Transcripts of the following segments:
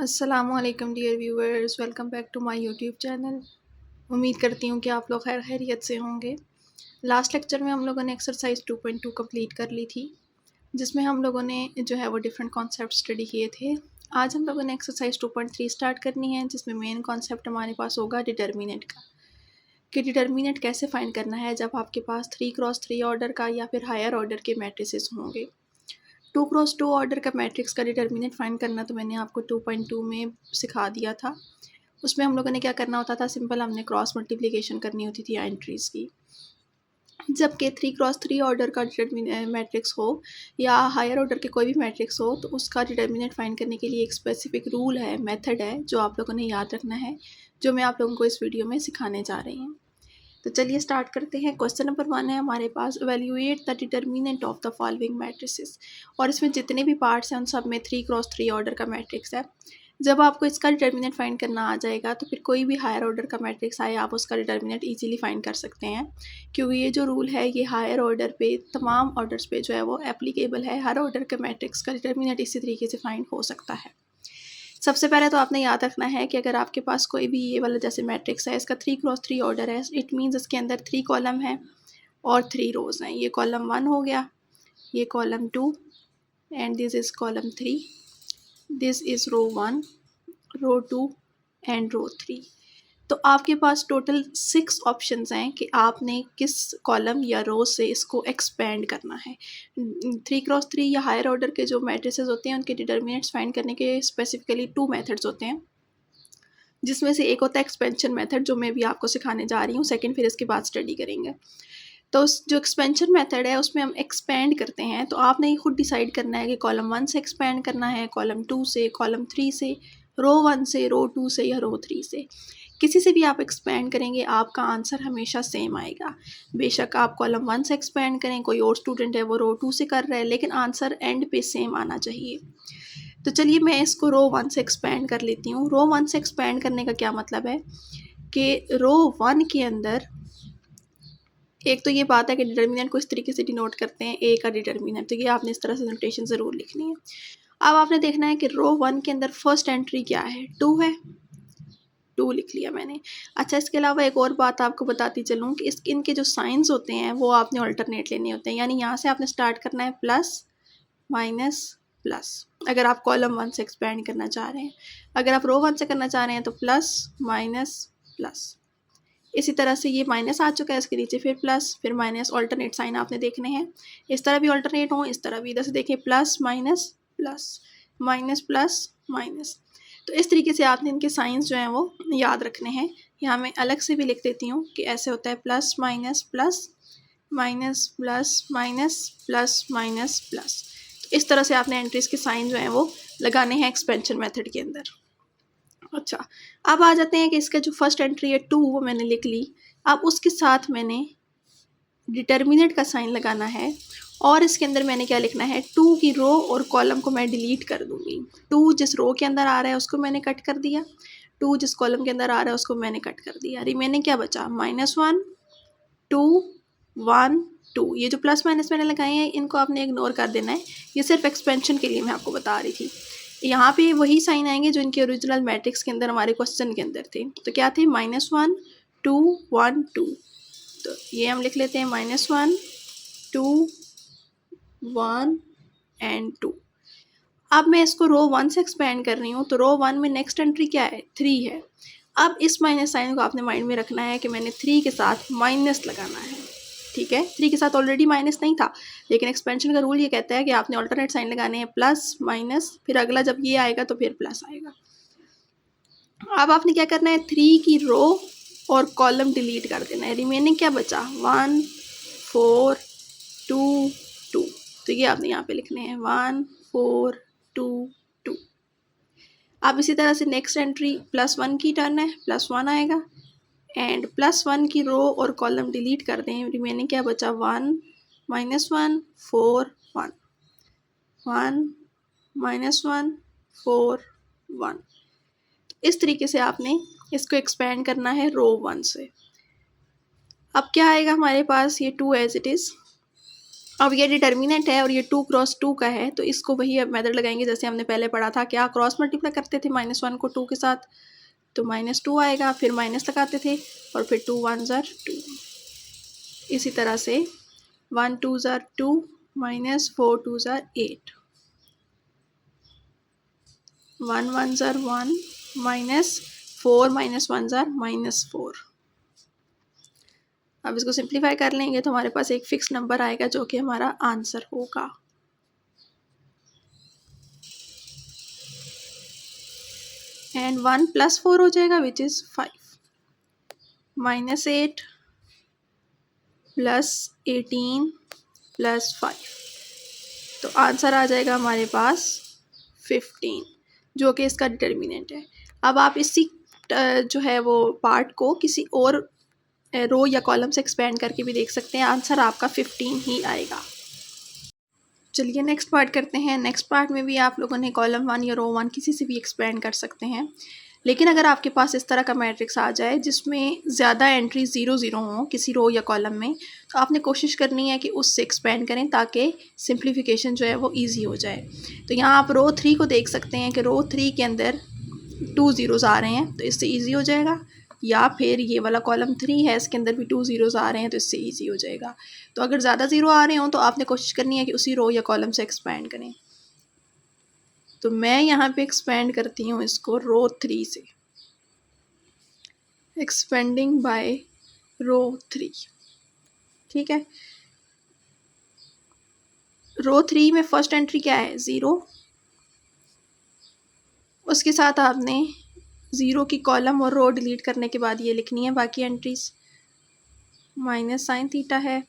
अस्सलामुअलैकुम dear viewers, welcome back to my YouTube channel. उम्मीद करती हूँ कि आप लोग खैर खैरियत से होंगे। लास्ट लेक्चर में हम लोगों ने एक्सरसाइज 2.2 कंप्लीट कर ली थी, जिसमें हम लोगों ने जो है वो डिफरेंट कॉन्सेप्ट स्टडी किए थे। आज हम लोगों ने एक्सरसाइज 2.3 स्टार्ट करनी है, जिसमें मेन कॉन्सेप्ट हमारे पास होगा डिटर्मिनेंट का, कि डिटर्मिनेंट कैसे फाइंड करना है जब आपके पास 3x3 ऑर्डर का या फिर हायर ऑर्डर के मैट्रिसेस होंगे। 2x2 ऑर्डर का मैट्रिक्स का डिटर्मिनेंट फाइंड करना तो मैंने आपको 2.2 में सिखा दिया था। उसमें हम लोगों ने क्या करना होता था, सिंपल हमने क्रॉस मल्टीप्लिकेशन करनी होती थी एंट्रीज़ की। जबकि 3x3 ऑर्डर का मैट्रिक्स हो या हायर ऑर्डर के कोई भी मैट्रिक्स हो, तो उसका डिटर्मिनेंट फाइंड करने के लिए एक स्पेसिफिक रूल है, मेथड है, जो आप लोगों ने याद रखना है, जो मैं आप लोगों को इस वीडियो में सिखाने जा रही हूँ। तो चलिए स्टार्ट करते हैं। क्वेश्चन नंबर 1 है हमारे पास, evaluate the determinant of the following matrices. और इसमें जितने भी पार्ट्स हैं उन सब में 3x3 ऑर्डर का मैट्रिक्स है। जब आपको इसका डिटर्मिनेंट फाइंड करना आ जाएगा, तो फिर कोई भी हायर ऑर्डर का मैट्रिक्स आए, आप उसका डिटर्मिनेंट इजीली फाइंड कर सकते हैं, क्योंकि ये जो रूल है ये हायर ऑर्डर पे, तमाम ऑर्डर्स पे जो है वो एप्लीकेबल है। हर ऑर्डर के मैट्रिक्स का डिटर्मिनेंट इसी तरीके से फाइंड हो सकता है। सबसे पहले तो आपने याद रखना है कि अगर आपके पास कोई भी ये वाला जैसे मैट्रिक्स है, इसका 3x3 ऑर्डर है, इट मीन्स इसके अंदर 3 कॉलम है और 3 रोज़ हैं। ये कॉलम 1 हो गया, ये column 2 and this is column 3, this is row 1, row 2 and row 3। तो आपके पास टोटल 6 ऑप्शंस हैं कि आपने किस कॉलम या रो से इसको एक्सपेंड करना है। 3x3 या हायर ऑर्डर के जो मैट्रिसेस होते हैं उनके डिटर्मिनेंट्स फाइंड करने के स्पेसिफिकली 2 मेथड्स होते हैं, जिसमें से एक होता है एक्सपेंशन मेथड, जो मैं भी आपको सिखाने जा रही हूँ। सेकंड फिर इसके बाद स्टडी करेंगे। तो जो एक्सपेंशन मेथड है उसमें हम एक्सपेंड करते हैं, तो आपने ये खुद डिसाइड करना है कि कॉलम 1 से एक्सपेंड करना है, कॉलम 2 से, कॉलम 3 से, रो 1 से, रो 2 से या रो 3 से। किसी से भी आप एक्सपेंड करेंगे आपका आंसर हमेशा सेम आएगा। बेशक आप कॉलम 1 से एक्सपेंड करें, कोई और स्टूडेंट है वो रो 2 से कर रहा है, लेकिन आंसर एंड पे सेम आना चाहिए। तो चलिए मैं इसको रो 1 से एक्सपेंड कर लेती हूँ। रो 1 से एक्सपेंड करने का क्या मतलब है कि रो 1 के अंदर एक तो ये बात है कि डिटर्मिनेंट को इस तरीके से डिनोट करते हैं, ए का डिटर्मिनेंट, तो ये आपने इस तरह से नोटेशन ज़रूर लिखनी है। अब आपने देखना है कि रो 1 के अंदर फर्स्ट एंट्री क्या है, 2 है, 2 लिख लिया मैंने। अच्छा, इसके अलावा एक और बात आपको बताती चलूँ कि इनके जो साइंस होते हैं वो आपने अल्टरनेट लेने होते हैं, यानी यहाँ से आपने स्टार्ट करना है प्लस माइनस प्लस, अगर आप कॉलम 1 से एक्सपेंड करना चाह रहे हैं। अगर आप रो 1 से करना चाह रहे हैं तो प्लस माइनस प्लस। इसी तरह से ये माइनस आ चुका है, इसके नीचे फिर प्लस फिर माइनस, ऑल्टरनेट साइन आपने देखने हैं। इस तरह भी ऑल्टरनेट हो, इस तरह भी, इधर से देखें plus minus plus, minus plus minus. तो इस तरीके से आपने इनके साइंस जो हैं वो याद रखने हैं। यहाँ मैं अलग से भी लिख देती हूँ कि ऐसे होता है plus minus plus, minus plus minus, plus minus plus. तो इस तरह से आपने एंट्रीज के साइन जो हैं वो लगाने हैं एक्सपेंशन मेथड के अंदर। अच्छा, अब आ जाते हैं कि इसका जो फर्स्ट एंट्री है 2, वो मैंने लिख ली। अब उसके साथ मैंने डिटर्मिनेंट का साइन लगाना है, और इसके अंदर मैंने क्या लिखना है, 2 की रो और कॉलम को मैं डिलीट कर दूंगी। 2 जिस रो के अंदर आ रहा है उसको मैंने कट कर दिया, 2 जिस कॉलम के अंदर आ रहा है उसको मैंने कट कर दिया। रिमेनिंग क्या बचा, -1 2 1 2। ये जो प्लस माइनस मैंने लगाए हैं इनको आपने इग्नोर कर देना है, ये सिर्फ एक्सपेंशन के लिए मैं आपको बता रही थी। यहाँ पे वही साइन आएंगे जो इनके ओरिजिनल मैट्रिक्स के अंदर हमारे क्वेश्चन के अंदर थे। तो क्या थे, -1 2 1 2। तो ये हम लिख लेते हैं -1 2 1 एंड 2। अब मैं इसको रो 1 से एक्सपेंड कर रही हूँ, तो रो 1 में नेक्स्ट एंट्री क्या है, 3 है। अब इस माइनस साइन को आपने माइंड में रखना है कि मैंने 3 के साथ माइनस लगाना है। ठीक है, 3 के साथ ऑलरेडी माइनस नहीं था, लेकिन एक्सपेंशन का रूल ये कहता है कि आपने ऑल्टरनेट साइन लगाने हैं, प्लस माइनस, फिर अगला जब ये आएगा तो फिर प्लस आएगा। अब आपने क्या करना है, 3 की रो और कॉलम डिलीट कर देना है। रिमेनिंग क्या बचा, 1 4 2 2। तो ये आपने यहाँ पे लिखने हैं 1 4 2 2। अब इसी तरह से नेक्स्ट एंट्री +1 की टर्न है, +1 आएगा, एंड +1 की रो और कॉलम डिलीट कर दें। रिमेनिंग क्या बचा, 1 -1 4 1 1 -1 4 1। इस तरीके से आपने इसको एक्सपेंड करना है रो 1 से। अब क्या आएगा हमारे पास, ये 2 एज इट इज़। अब ये डिटर्मिनेंट है और ये 2 क्रॉस 2 का है, तो इसको वही अब मेथड लगाएंगे जैसे हमने पहले पढ़ा था। क्या क्रॉस मल्टीप्लाई करते थे -1 को 2 के साथ, तो -2 आएगा, फिर माइनस लगाते थे और फिर 2 1 ज़ार 2। इसी तरह से 1 2 ज़ार 2 -4 2 ज़ार 8, 1 1 ज़ार 1 -4 -1 ज़ार -4। अब इसको सिंप्लीफाई कर लेंगे तो हमारे पास एक फिक्स नंबर आएगा जो कि हमारा आंसर होगा। एंड 1 + 4 हो जाएगा विच इज़ 5, -8 + 18 + 5, तो आंसर आ जाएगा हमारे पास 15, जो कि इसका डिटर्मिनेंट है। अब आप इसी जो है वो पार्ट को किसी और रो या कॉलम से एक्सपेंड करके भी देख सकते हैं, आंसर आपका 15 ही आएगा। चलिए नेक्स्ट पार्ट करते हैं। नेक्स्ट पार्ट में भी आप लोगों ने कॉलम 1 या रो 1 किसी से भी एक्सपेंड कर सकते हैं, लेकिन अगर आपके पास इस तरह का मैट्रिक्स आ जाए जिसमें ज़्यादा एंट्री 0 0 हों किसी रो या कॉलम में, तो आपने कोशिश करनी है कि उससे एक्सपेंड करें ताकि सिंप्लीफिकेशन जो है वो ईजी हो जाए। तो यहाँ आप रो 3 को देख सकते हैं कि रो 3 के अंदर 2 ज़ीरोज़ आ रहे हैं, तो इससे ईजी हो जाएगा। या फिर ये वाला कॉलम 3 है, इसके अंदर भी 2 ज़ीरोज़ आ रहे हैं, तो इससे ईजी हो जाएगा। तो अगर ज़्यादा ज़ीरो आ रहे हों तो आपने कोशिश करनी है कि उसी रो या कॉलम से एक्सपेंड करें। तो मैं यहाँ पे एक्सपेंड करती हूँ इसको रो 3 से, एक्सपेंडिंग बाय रो 3। ठीक है, रो 3 में फर्स्ट एंट्री क्या है 0, उसके साथ आपने 0 की कॉलम और रो डिलीट करने के बाद ये लिखनी है बाकी एंट्रीज। -sin थीटा है,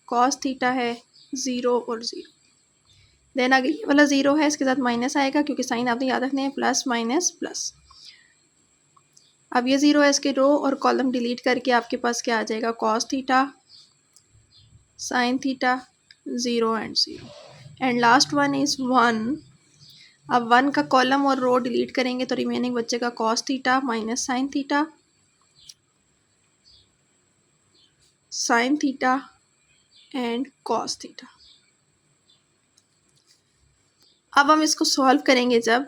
cos थीटा है, 0 और 0। देन आगे ये वाला 0 है, इसके साथ माइनस आएगा क्योंकि साइन आपने याद रखने हैं, प्लस माइनस प्लस। अब ये 0 है, इसके रो और कॉलम डिलीट करके आपके पास क्या आ जाएगा cos theta, sin theta, 0 and 0। And last one is 1। अब 1 का कॉलम और रो डिलीट करेंगे तो रिमेनिंग बचेगा cos theta minus sin theta, sin theta and cos theta. अब हम इसको सॉल्व करेंगे जब,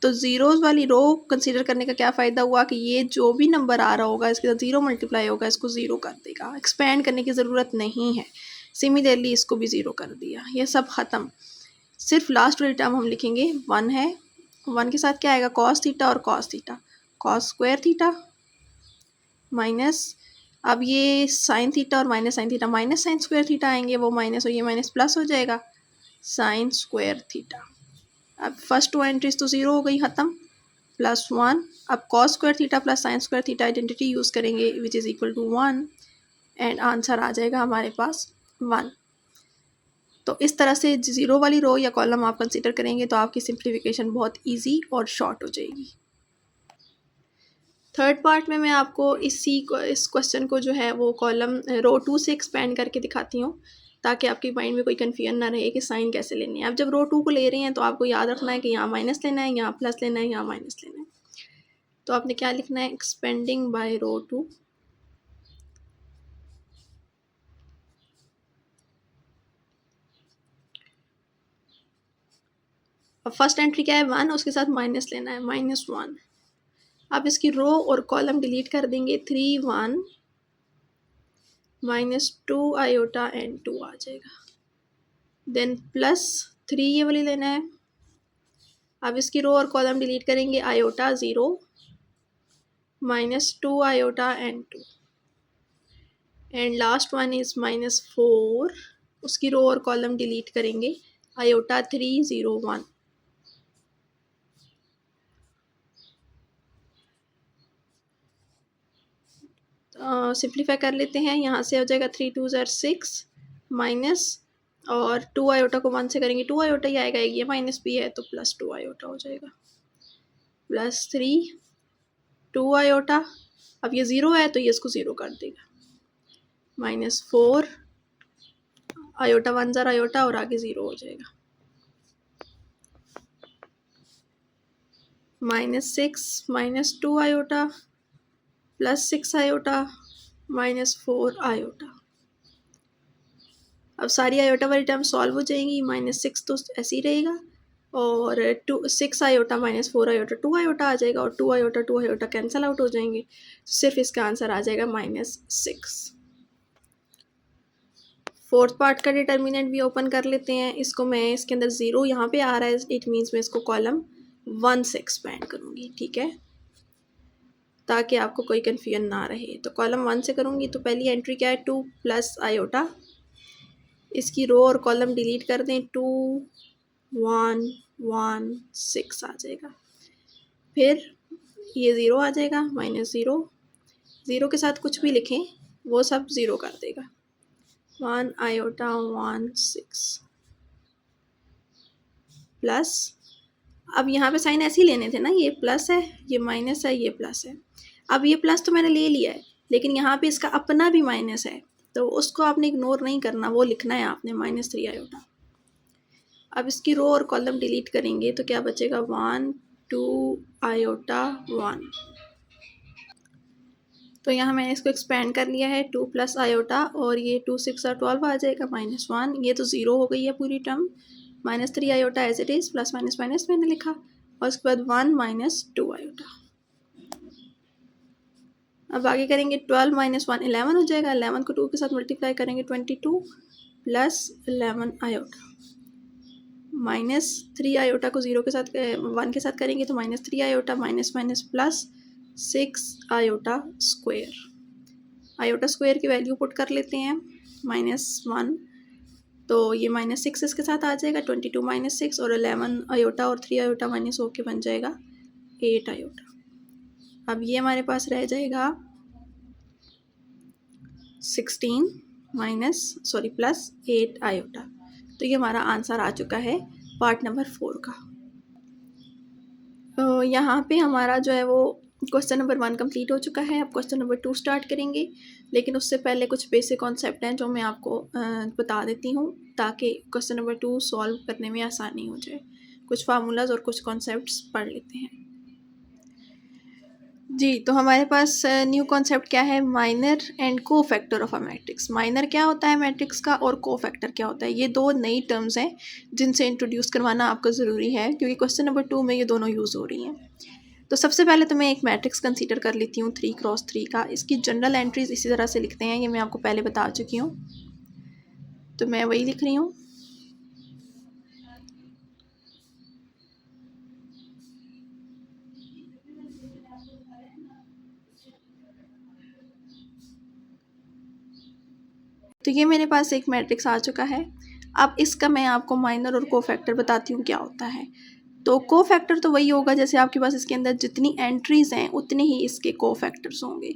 तो ज़ीरोज़ वाली रो कंसीडर करने का क्या फ़ायदा हुआ कि ये जो भी नंबर आ रहा होगा इसके साथ 0 मल्टीप्लाई होगा, इसको 0 कर देगा, एक्सपेंड करने की ज़रूरत नहीं है। सिमिलरली इसको भी 0 कर दिया, ये सब ख़त्म। सिर्फ लास्ट वाली टर्म हम लिखेंगे 1 है, 1 के साथ क्या आएगा cos थीटा और cos theta, cos square theta minus, अब ये sin थीटा और minus sin theta, minus sin square theta आएंगे, वो माइनस और ये माइनस प्लस हो जाएगा, sin स्क्वायर थीटा। अब फर्स्ट 2 एंट्रीज तो 0 हो गई ख़त्म, +1। अब cos square theta plus sin square theta identity use करेंगे which is equal to 1, and answer आ जाएगा हमारे पास 1। तो इस तरह से 0 वाली रो या कॉलम आप कंसीडर करेंगे तो आपकी सिंप्लीफिकेशन बहुत ईजी और शॉर्ट हो जाएगी। थर्ड पार्ट में मैं आपको इस क्वेश्चन को जो है वो कॉलम रो 2 से एक्सपेंड करके दिखाती हूँ, ताकि आपके माइंड में कोई कन्फ्यूजन ना रहे कि साइन कैसे लेने हैं। अब जब रो 2 को ले रहे हैं तो आपको याद रखना है कि यहाँ माइनस लेना है, यहाँ प्लस लेना है, यहाँ माइनस लेना है। तो आपने क्या लिखना है, एक्सपेंडिंग बाय रो 2। अब फर्स्ट एंट्री क्या है 1, उसके साथ माइनस लेना है, -1। अब इसकी रो और कॉलम डिलीट कर देंगे, 3 1 -2 आयोटा एंड 2 आ जाएगा। देन +3 ये वाली लेना है। अब इसकी रो और कॉलम डिलीट करेंगे, iota 0 -2 iota and 2, and last one is -4। उसकी रो और कॉलम डिलीट करेंगे, आयोटा 3 0 1। सिंप्लीफाई कर लेते हैं, यहाँ से हो जाएगा 3 2 ज़ार 6 माइनस, और 2 आयोटा को 1 से करेंगे 2 आयोटा ही आएगा, ये माइनस भी है तो +2 आयोटा हो जाएगा, +3 2 आयोटा। अब ये 0 है तो ये इसको 0 कर देगा, -4 आयोटा 1 ज़ार आयोटा और आगे 0 हो जाएगा, -6 -2 आयोटा +6 आयोटा -4 आयोटा। अब सारी आयोटा वाली टर्म सॉल्व हो जाएंगी, -6 तो ऐसे ही रहेगा और 6 आयोटा -4 आयोटा 2 आयोटा आ जाएगा और 2 आयोटा कैंसिल आउट हो जाएंगे, सिर्फ इसका आंसर आ जाएगा -6। फोर्थ पार्ट का डिटर्मिनेंट भी ओपन कर लेते हैं। इसको मैं इसके अंदर 0 यहाँ पे आ रहा है, इट मीन्स मैं इसको कॉलम 1 से एक्सपेंड करूँगी, ठीक है, ताकि आपको कोई कन्फ्यूजन ना रहे। तो कॉलम 1 से करूँगी तो पहली एंट्री क्या है 2 + आयोटा, इसकी रो और कॉलम डिलीट कर दें, 2 1 1 6 आ जाएगा। फिर ये 0 आ जाएगा, -0, 0 के साथ कुछ भी लिखें वो सब 0 कर देगा, 1 आयोटा 1 6 प्लस, अब यहाँ पे साइन ऐसे ही लेने थे ना, ये प्लस है, ये माइनस है, ये प्लस है। अब ये प्लस तो मैंने ले लिया है, लेकिन यहाँ पे इसका अपना भी माइनस है, तो उसको आपने इग्नोर नहीं करना, वो लिखना है आपने -3 आयोटा। अब इसकी रो और कॉलम डिलीट करेंगे तो क्या बचेगा, 1 2 आयोटा 1। तो यहाँ मैंने इसको एक्सपेंड कर लिया है, 2 + आयोटा और ये 2 6 और 12 आ जाएगा, -1, ये तो 0 हो गई है पूरी term, -3 iota as it is, plus minus minus मैंने लिखा और उसके बाद 1 - 2 आयोटा। अब आगे करेंगे 12 - 1 11 हो जाएगा, 11 को 2 के साथ मल्टीप्लाई करेंगे 22 + 11 आयोटा, -3 आयोटा को 0 के साथ 1 के साथ करेंगे तो -3 iota, minus minus plus 6 iota square. Iota square की वैल्यू पुट कर लेते हैं, -1, तो ये -6 इसके साथ आ जाएगा, 22 - 6 और 11 आयोटा और 3 आयोटा माइनस होके बन जाएगा 8 आयोटा। अब ये हमारे पास रह जाएगा 16 प्लस 8 आयोटा। तो ये हमारा आंसर आ चुका है पार्ट नंबर 4 का। तो यहाँ पे हमारा जो है वो क्वेश्चन नंबर 1 कंप्लीट हो चुका है। अब क्वेश्चन नंबर 2 स्टार्ट करेंगे, लेकिन उससे पहले कुछ बेसिक कॉन्सेप्ट हैं जो मैं आपको बता देती हूँ, ताकि क्वेश्चन नंबर 2 सॉल्व करने में आसानी हो जाए। कुछ फार्मूलाज और कुछ कॉन्सेप्ट्स पढ़ लेते हैं। जी, तो हमारे पास न्यू कॉन्सेप्ट क्या है, minor and cofactor of a matrix. Minor क्या होता है मैट्रिक्स का और कोफैक्टर क्या होता है, ये दो नई टर्म्स हैं जिनसे इंट्रोड्यूस करवाना आपका ज़रूरी है, क्योंकि क्वेश्चन नंबर 2 में ये दोनों यूज़ हो रही हैं। तो सबसे पहले तो मैं एक मैट्रिक्स कंसीडर कर लेती हूँ 3x3 का। इसकी जनरल एंट्रीज इसी तरह से लिखते हैं, ये मैं आपको पहले बता चुकी हूँ, तो मैं वही लिख रही हूँ। तो ये मेरे पास एक मैट्रिक्स आ चुका है। अब इसका मैं आपको माइनर और कोफैक्टर बताती हूँ क्या होता है। तो कोफैक्टर तो वही होगा जैसे आपके पास इसके अंदर जितनी एंट्रीज़ हैं उतने ही इसके कोफैक्टर्स होंगे,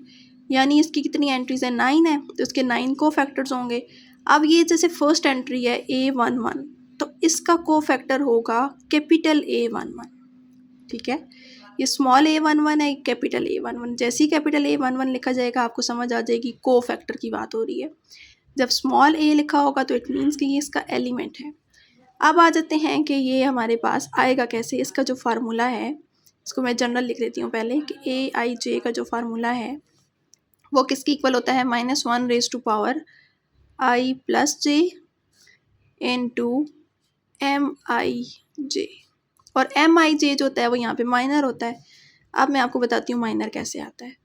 यानी इसकी कितनी एंट्रीज़ हैं, 9 है, तो इसके 9 कोफैक्टर्स होंगे। अब ये जैसे फर्स्ट एंट्री है A11, तो इसका कोफैक्टर होगा कैपिटल A11, ठीक है। ये स्मॉल A11 है, कैपिटल A11। जैसे ही कैपिटल A11 लिखा जाएगा आपको समझ आ जाएगी कोफैक्टर की बात हो रही है। जब स्मॉल a लिखा होगा तो इट मीन्स कि ये इसका एलिमेंट है। अब आ जाते हैं कि ये हमारे पास आएगा कैसे। इसका जो फार्मूला है, इसको मैं जनरल लिख देती हूँ पहले, कि Aij का जो फार्मूला है वो किसकी इक्वल होता है, -1 i + j इंटू Mij, और Mij जो होता है वो यहाँ पे माइनर होता है। अब मैं आपको बताती हूँ माइनर कैसे आता है।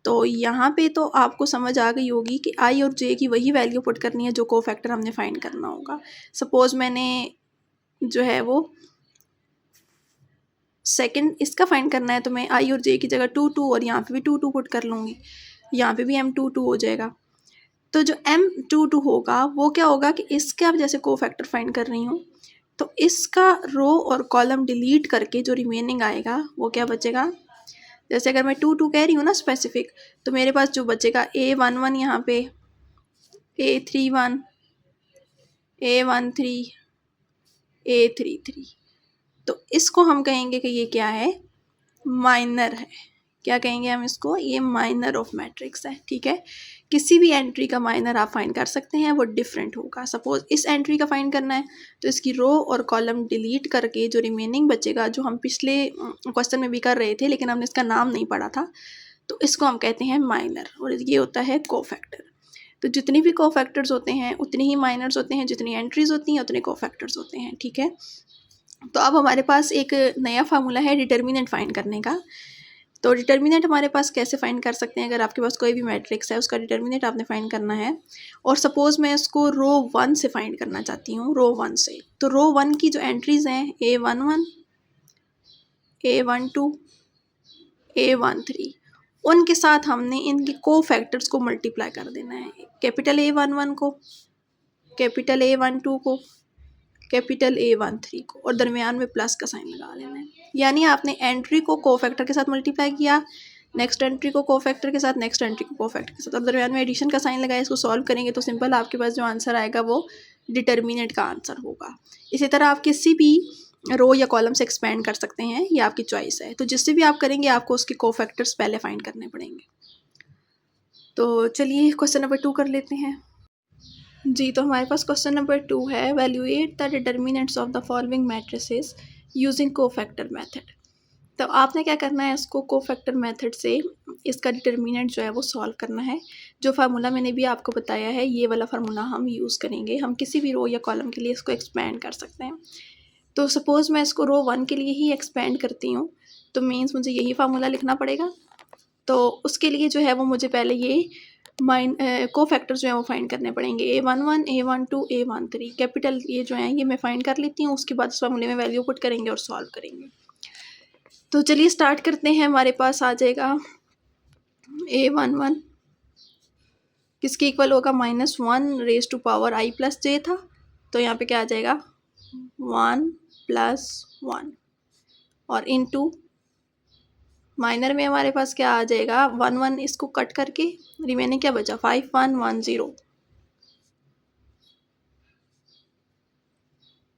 तो यहाँ पे तो आपको समझ आ गई होगी कि आई और जे की वही वैल्यू पुट करनी है जो कोफैक्टर हमने फाइंड करना होगा। सपोज़ मैंने जो है वो सेकंड इसका फाइंड करना है, तो मैं आई और जे की जगह 2 2 और यहाँ पे भी 2 2 पुट कर लूँगी, यहाँ पे भी M2 2 हो जाएगा। तो जो M2 2 होगा वो क्या होगा कि इसके अब जैसे कोफैक्टर फाइंड कर रही हूँ, तो इसका रो और कॉलम डिलीट करके जो रिमेनिंग आएगा वो क्या बचेगा। जैसे अगर मैं 2 2 कह रही हूँ ना स्पेसिफिक, तो मेरे पास जो बचेगा A11 यहाँ पे, A31, A13, A33, तो इसको हम कहेंगे कि ये क्या है, माइनर है। क्या कहेंगे हम इसको, ये माइनर ऑफ मैट्रिक्स है, ठीक है। किसी भी एंट्री का माइनर आप फाइंड कर सकते हैं, वो डिफरेंट होगा। सपोज इस एंट्री का फाइंड करना है तो इसकी रो और कॉलम डिलीट करके जो रिमेनिंग बचेगा, जो हम पिछले क्वेश्चन में भी कर रहे थे लेकिन हमने इसका नाम नहीं पढ़ा था, तो इसको हम कहते हैं माइनर, और ये होता है कोफैक्टर। तो जितनी भी कोफैक्टर्स होते हैं उतनी ही माइनर्स होते हैं, जितनी एंट्रीज होती हैं उतने कोफैक्टर्स होते हैं, ठीक है। तो अब हमारे पास एक नया फार्मूला है डिटर्मिनेंट फाइंड करने का। तो डिटर्मिनेंट हमारे पास कैसे फाइंड कर सकते हैं, अगर आपके पास कोई भी मैट्रिक्स है उसका डिटर्मिनेंट आपने फाइंड करना है, और सपोज़ मैं इसको रो 1 से फाइंड करना चाहती हूँ, रो 1 से। तो रो 1 की जो एंट्रीज़ हैं A11, A12, A13, उनके साथ हमने इनके कोफैक्टर्स को मल्टीप्लाई कर देना है। कैपिटल A11 को, कैपिटल A12 को, कैपिटल A13 को, और दरमियान में प्लस का साइन लगा लेना है। यानी आपने एंट्री को कोफैक्टर के साथ मल्टीप्लाई किया, नेक्स्ट एंट्री को कोफैक्टर के साथ, नेक्स्ट एंट्री को कोफैक्टर के साथ, और दरमियान में एडिशन का साइन लगाया। इसको सॉल्व करेंगे तो सिंपल आपके पास जो आंसर आएगा वो डिटर्मिनेंट का आंसर होगा। इसी तरह आप किसी भी रो या कॉलम से एक्सपेंड कर सकते हैं, ये आपकी चॉइस है। तो जिससे भी आप करेंगे आपको उसके कोफैक्टर्स पहले फाइंड करने पड़ेंगे। तो चलिए क्वेश्चन नंबर 2 कर लेते हैं जी। तो हमारे पास क्वेश्चन नंबर 2 है, valuate the determinants of the following matrices using cofactor method. तो आपने क्या करना है, इसको कोफैक्टर मेथड से इसका डिटर्मिनेंट जो है वो सॉल्व करना है। जो फार्मूला मैंने भी आपको बताया है ये वाला फार्मूला हम यूज़ करेंगे। हम किसी भी रो या कॉलम के लिए इसको एक्सपेंड कर सकते हैं। तो सपोज़ मैं इसको रो 1 के लिए ही एक्सपेंड करती हूँ, तो मीन्स मुझे यही फार्मूला लिखना पड़ेगा। तो उसके लिए जो है वो मुझे पहले ये कोफैक्टर जो है वो फाइंड करने पड़ेंगे। A11, A12, A13 कैपिटल ये जो है ये मैं फाइंड कर लेती हूँ। उसके बाद उस फार्मूले में वैल्यू पुट करेंगे और सॉल्व करेंगे। तो चलिए स्टार्ट करते हैं। हमारे पास आ जाएगा A11 किसके इक्वल होगा, -1 raise to power I plus j था, तो यहाँ पे क्या आ जाएगा 1 + 1, और इनटू माइनर में हमारे पास क्या आ जाएगा 1 1, इसको कट करके रिमेनिंग क्या बचा 5 1 1 0।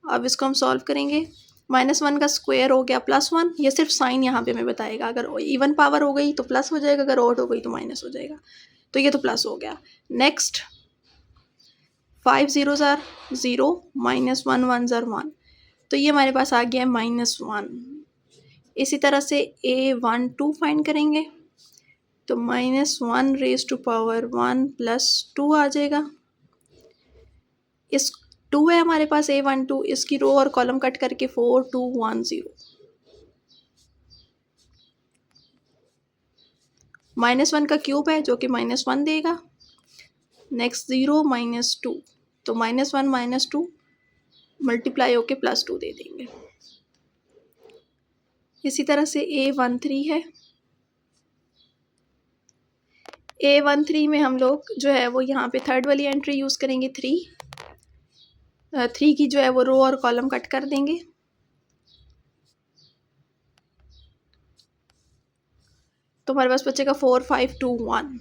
अब इसको हम सॉल्व करेंगे। -1 का स्क्वायर हो गया +1, ये सिर्फ साइन यहाँ पे हमें बताएगा। अगर इवन पावर हो गई तो प्लस हो जाएगा, अगर ऑड हो गई तो माइनस हो जाएगा। तो ये तो प्लस हो गया। नेक्स्ट 5 0 ज़ार 0, -1 1 ज़ार 1, तो ये हमारे पास आ गया -1। इसी तरह से A12 फाइंड करेंगे, तो -1 रेज़ टू पावर 1 + 2 आ जाएगा। इस 2 है हमारे पास A12, इसकी रो और कॉलम कट करके 4 2 1 0। -1 का क्यूब है जो कि -1 देगा। नेक्स्ट 0 -2, तो -1 -2 मल्टीप्लाई होके +2 दे देंगे। इसी तरह से A13 है। A13 में हम लोग जो है वो यहाँ पे थर्ड वाली एंट्री यूज़ करेंगे 3 की जो है वो रो और कॉलम कट कर देंगे। तो हमारे पास बचेगा 4 5 2 1।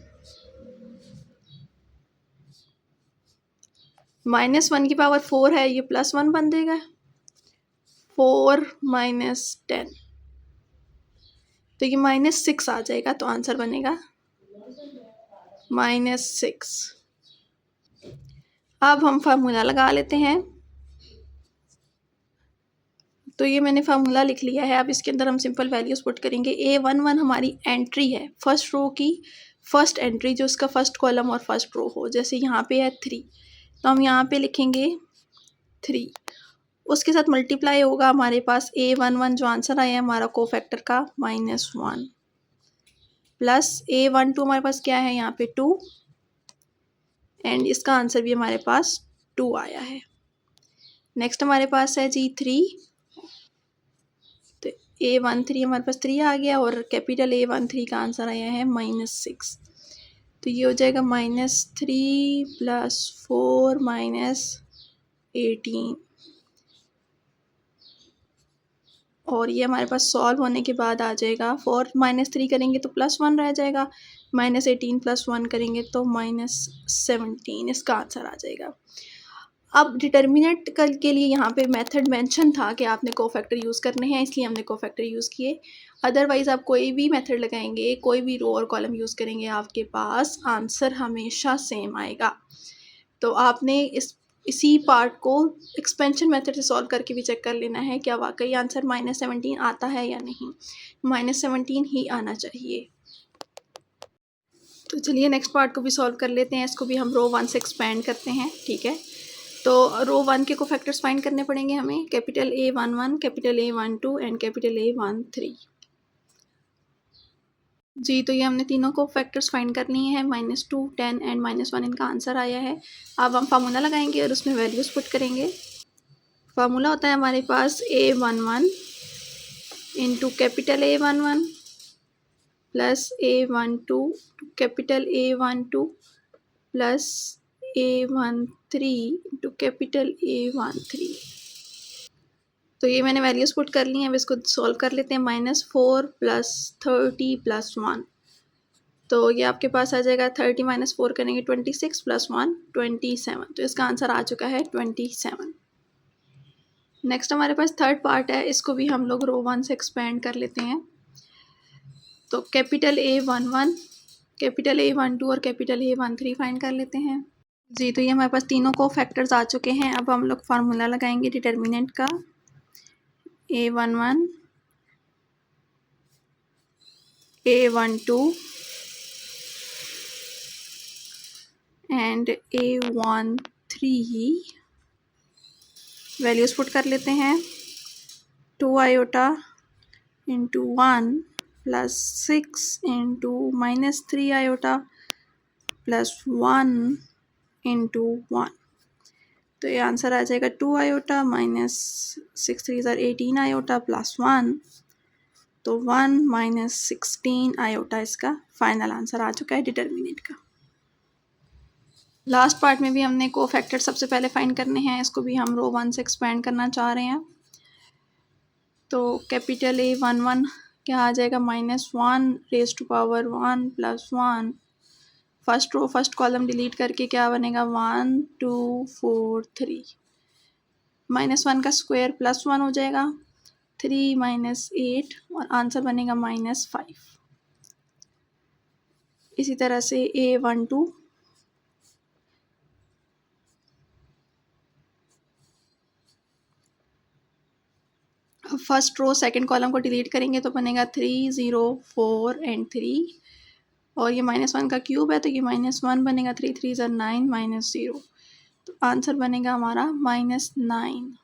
-1 की पावर 4 है, ये +1 बन देगा। 4 - 10, तो ये -6 आ जाएगा। तो आंसर बनेगा -6। अब हम फार्मूला लगा लेते हैं। तो ये मैंने फार्मूला लिख लिया है। अब इसके अंदर हम सिंपल वैल्यूज़ पुट करेंगे। A11 हमारी एंट्री है, फर्स्ट रो की फर्स्ट एंट्री, जो उसका फर्स्ट कॉलम और फर्स्ट रो हो। जैसे यहाँ पे है 3, तो हम यहाँ पे लिखेंगे 3, उसके साथ मल्टीप्लाई होगा हमारे पास A11 जो आंसर आया है हमारा कोफैक्टर का -1, प्लस A12 हमारे पास क्या है यहाँ पे 2, एंड इसका आंसर भी हमारे पास 2 आया है। नेक्स्ट हमारे पास है जी 3, तो A13 हमारे पास 3 आ गया, और कैपिटल A13 का आंसर आया है -6। तो ये हो जाएगा -3 + 4 -18, और ये हमारे पास सॉल्व होने के बाद आ जाएगा 4 -3 करेंगे तो +1 रह जाएगा, -18 + 1 करेंगे तो -17, इसका आंसर आ जाएगा। अब डिटर्मिनेंट के लिए यहाँ पे मेथड मेंशन था कि आपने कोफैक्टर यूज़ करने हैं, इसलिए हमने कोफैक्टर यूज़ किए। अदरवाइज़ आप कोई भी मेथड लगाएंगे, कोई भी रो और कॉलम यूज़ करेंगे, आपके पास आंसर हमेशा सेम आएगा। तो आपने इसी पार्ट को एक्सपेंशन मेथड से सॉल्व करके भी चेक कर लेना है क्या वाकई आंसर -17 आता है या नहीं। -17 ही आना चाहिए। तो चलिए नेक्स्ट पार्ट को भी सॉल्व कर लेते हैं। इसको भी हम रो 1 से एक्सपेंड करते हैं, ठीक है। तो रो 1 के कोफैक्टर्स फाइंड करने पड़ेंगे हमें, capital A11, capital A12 and capital A13। जी, तो ये हमने तीनों को फैक्टर्स फाइंड कर लिए हैं, -2, 10 एंड -1 इनका आंसर आया है। अब हम फार्मूला लगाएंगे और उसमें वैल्यूज़ पुट करेंगे। फार्मूला होता है हमारे पास A11 into capital A11 plus A12 capital A12 plus A13 into capital A13। तो ये मैंने वैल्यूज़ पुट कर ली हैं। अब इसको सॉल्व कर लेते हैं। -4 + 30 + 1, तो ये आपके पास आ जाएगा 30 - 4 करेंगे 26 + 1 27। तो इसका आंसर आ चुका है 27। नेक्स्ट हमारे पास थर्ड पार्ट है, इसको भी हम लोग रो 1 से एक्सपेंड कर लेते हैं। तो कैपिटल A11, कैपिटल A12 और कैपिटल A13 फाइंड कर लेते हैं। जी, तो ये हमारे पास तीनों को फैक्टर्स आ चुके हैं। अब हम लोग फार्मूला लगाएंगे डिटर्मिनेंट का। A11 A12 and A13 values put कर लेते हैं। 2 iota into 1 plus 6 into -3 iota plus 1 into 1। तो ये आंसर आ जाएगा 2 आयोटा माइनस 6 3 18 आयोटा प्लस 1, तो 1 - 16 आयोटा इसका फाइनल आंसर आ चुका है डिटर्मिनेंट का। लास्ट पार्ट में भी हमने कोफैक्टर सबसे पहले फाइंड करने हैं। इसको भी हम रो 1 से एक्सपेंड करना चाह रहे हैं। तो कैपिटल A11 क्या आ जाएगा, -1 raise to power 1 plus 1। First row first column delete करके क्या बनेगा, 1 2 4 3। -1 का स्क्वायर +1 हो जाएगा, 3 - 8 और आंसर बनेगा -5। इसी तरह से A12 first row second column को डिलीट करेंगे तो बनेगा 3 0 4 एंड 3, और ये -1 का क्यूब है तो ये -1 बनेगा, 3 3 9 -0, तो आंसर बनेगा हमारा -9।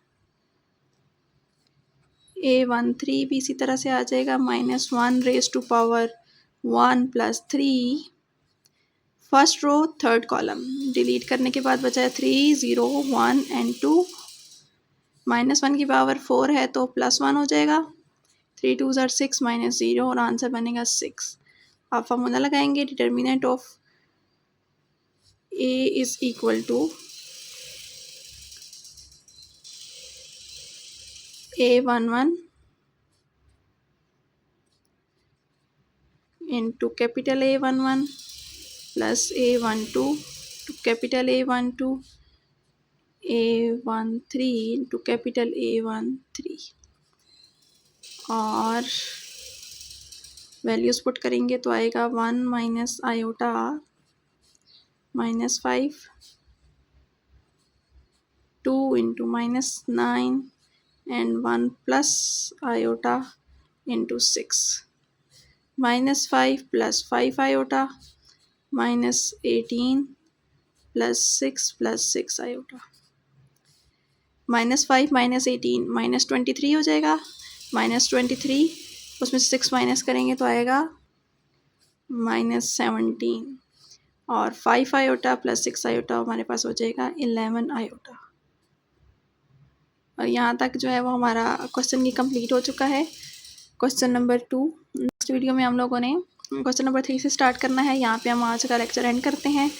A13 भी इसी तरह से आ जाएगा, -1 raise to power 1 plus 3। First row third column delete करने के बाद बचा है 3 0 1 एंड 2। -1 की पावर 4 है तो +1 हो जाएगा, 3 2 6 -0 और आंसर बनेगा 6। आप फार्मूला लगाएंगे, determinant of A is equal to A11 into capital A11 plus A12 to capital A12 A13 into capital A13, और वैल्यूज़ पुट करेंगे तो आएगा 1 minus iota -5, 2 into -9 and 1 plus iota into 6, -5 plus 5 iota -18 plus 6 plus 6 iota, -5 -18 -23 हो जाएगा, -23 उसमें 6 minus करेंगे तो आएगा -17, और 5 आयोटा प्लस 6 आयोटा हमारे पास हो जाएगा 11 आयोटा। और यहाँ तक जो है वो हमारा क्वेश्चन की कंप्लीट हो चुका है, क्वेश्चन नंबर 2। नेक्स्ट वीडियो में हम लोगों ने क्वेश्चन नंबर 3 से स्टार्ट करना है। यहाँ पे हम आज का लेक्चर एंड करते हैं।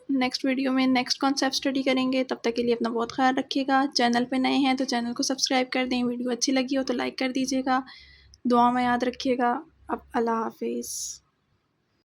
नेक्स्ट वीडियो में नेक्स्ट कॉन्सेप्ट स्टडी करेंगे। तब तक के लिए अपना बहुत ख्याल रखिएगा। चैनल पे नए हैं तो चैनल को सब्सक्राइब कर दें। वीडियो अच्छी लगी हो तो लाइक कर दीजिएगा। दुआ में याद रखिएगा। अब अल्लाह हाफिज़।